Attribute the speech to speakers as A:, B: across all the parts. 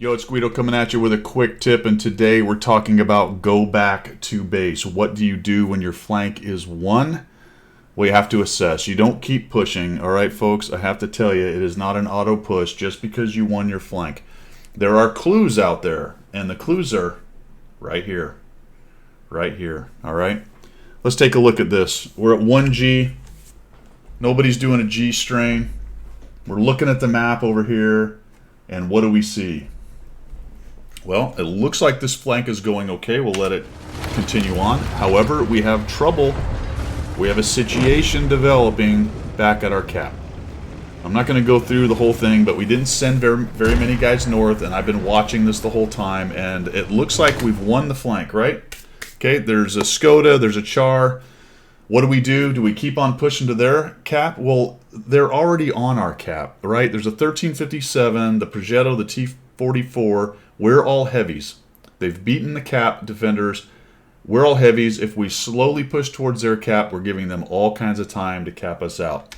A: Yo, it's Guido coming at you with a quick tip, and today we're talking about go back to base. What do you do when your flank is won? Well, you have to assess. You don't keep pushing, all right, folks? I have to tell you, it is not an auto push just because you won your flank. There are clues out there, and the clues are right here, all right? Let's take a look at this. We're at 1G. Nobody's doing a G strain. We're looking at the map over here, and what do we see? Well, it looks like this flank is going okay. We'll let it continue on. However, we have trouble. We have a situation developing back at our cap. I'm not going to go through the whole thing, but we didn't send very many guys north, and I've been watching this the whole time, and it looks like we've won the flank, right? Okay, there's a Skoda, there's a Char. What do? Do we keep on pushing to their cap? Well, they're already on our cap, right? There's a 1357, the Progetto, the T44. We're all heavies. They've beaten the cap defenders. We're all heavies. If we slowly push towards their cap, we're giving them all kinds of time to cap us out.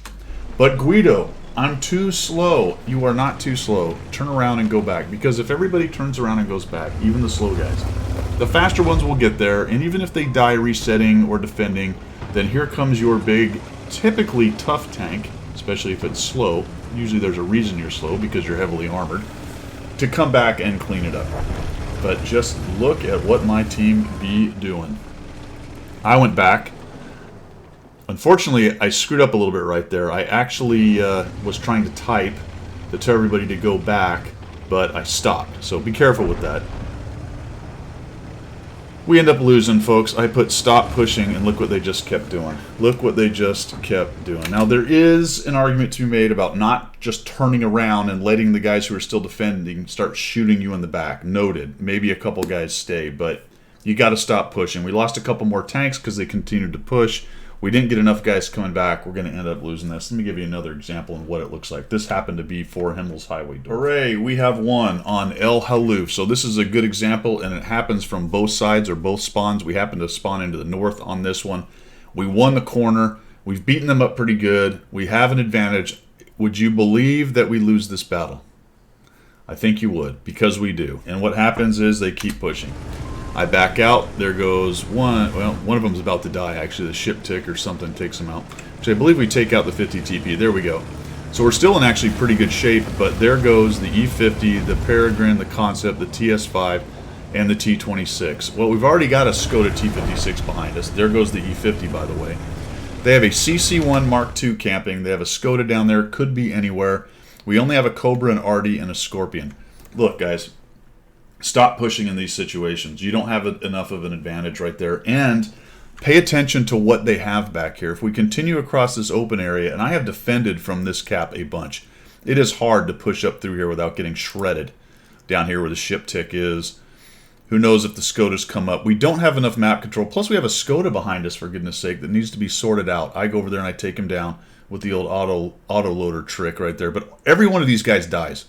A: But Guido, I'm too slow. You are not too slow. Turn around and go back. Because if everybody turns around and goes back, even the slow guys, the faster ones will get there. And even if they die resetting or defending, then here comes your big, typically tough tank, especially if it's slow. Usually there's a reason you're slow because you're heavily armored, to come back and clean it up. But just look at what my team be doing. I went back. Unfortunately, I screwed up a little bit right there. I actually was trying to type to tell everybody to go back, but I stopped. So be careful with that. We end up losing, folks. I put stop pushing, and look what they just kept doing. Look what they just kept doing. Now, there is an argument to be made about not just turning around and letting the guys who are still defending start shooting you in the back. Noted. Maybe a couple guys stay, but you got to stop pushing. We lost a couple more tanks because they continued to push. We didn't get enough guys coming back. We're going to end up losing this. Let me give you another example of what it looks like. This happened to be for Himmel's Highway. Hooray, we have won on El Haluf. So this is a good example, and it happens from both sides or both spawns. We happen to spawn into the north on this one. We won the corner. We've beaten them up pretty good. We have an advantage. Would you believe that we lose this battle? I think you would, because we do. And what happens is they keep pushing. I back out. There goes one. Well, one of them is about to die, actually. The ship tick or something takes him out. So I believe we take out the 50 TP. There we go. So we're still in actually pretty good shape, but there goes the E50, the Peregrine, the Concept, the TS5, and the T26. Well, we've already got a Skoda T56 behind us. There goes the E50, by the way. They have a CC1 Mark II camping. They have a Skoda down there. Could be anywhere. We only have a Cobra, an Arty, and a Scorpion. Look, guys. Stop pushing in these situations. You don't have enough of an advantage right there. And pay attention to what they have back here. If we continue across this open area, and I have defended from this cap a bunch, it is hard to push up through here without getting shredded. Down here where the ship tick is. Who knows if the Skodas come up. We don't have enough map control. Plus we have a Skoda behind us, for goodness sake, that needs to be sorted out. I go over there and I take him down with the old auto loader trick right there. But every one of these guys dies.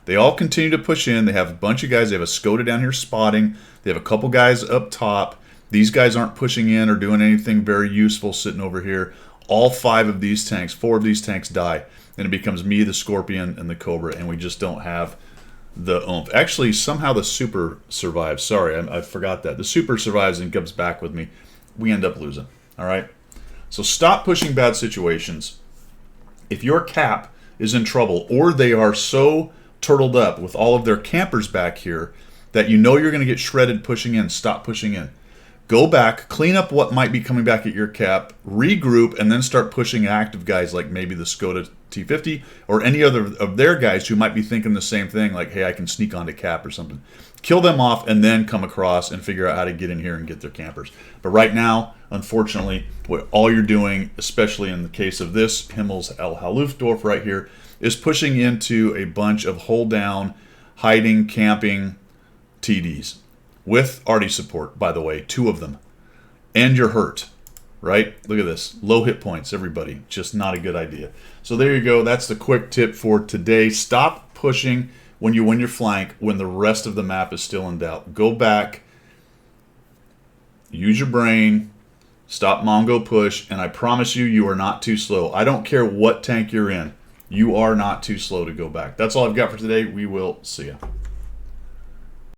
A: They all continue to push in. They have a bunch of guys. They have a Skoda down here spotting. They have a couple guys up top. These guys aren't pushing in or doing anything very useful sitting over here. All four of these tanks die. And it becomes me, the Scorpion, and the Cobra, and we just don't have the oomph. Actually, somehow the Super survives. Sorry, I forgot that. The Super survives and comes back with me. We end up losing. All right? So stop pushing bad situations. If your cap is in trouble, or they are so turtled up with all of their campers back here that you know you're going to get shredded pushing in, stop pushing in. Go back, clean up what might be coming back at your cap, regroup, and then start pushing active guys like maybe the Skoda T50 or any other of their guys who might be thinking the same thing, like, hey, I can sneak onto cap or something. Kill them off and then come across and figure out how to get in here and get their campers. But right now, unfortunately, what all you're doing, especially in the case of this Himmel's El Halufdorf right here, is pushing into a bunch of hold down, hiding, camping TDs. With Arty support, by the way, 2 of them. And you're hurt, right? Look at this. Low hit points, everybody. Just not a good idea. So there you go. That's the quick tip for today. Stop pushing when you win your flank when the rest of the map is still in doubt. Go back. Use your brain. Stop Mongo push. And I promise you, you are not too slow. I don't care what tank you're in. You are not too slow to go back. That's all I've got for today. We will see you.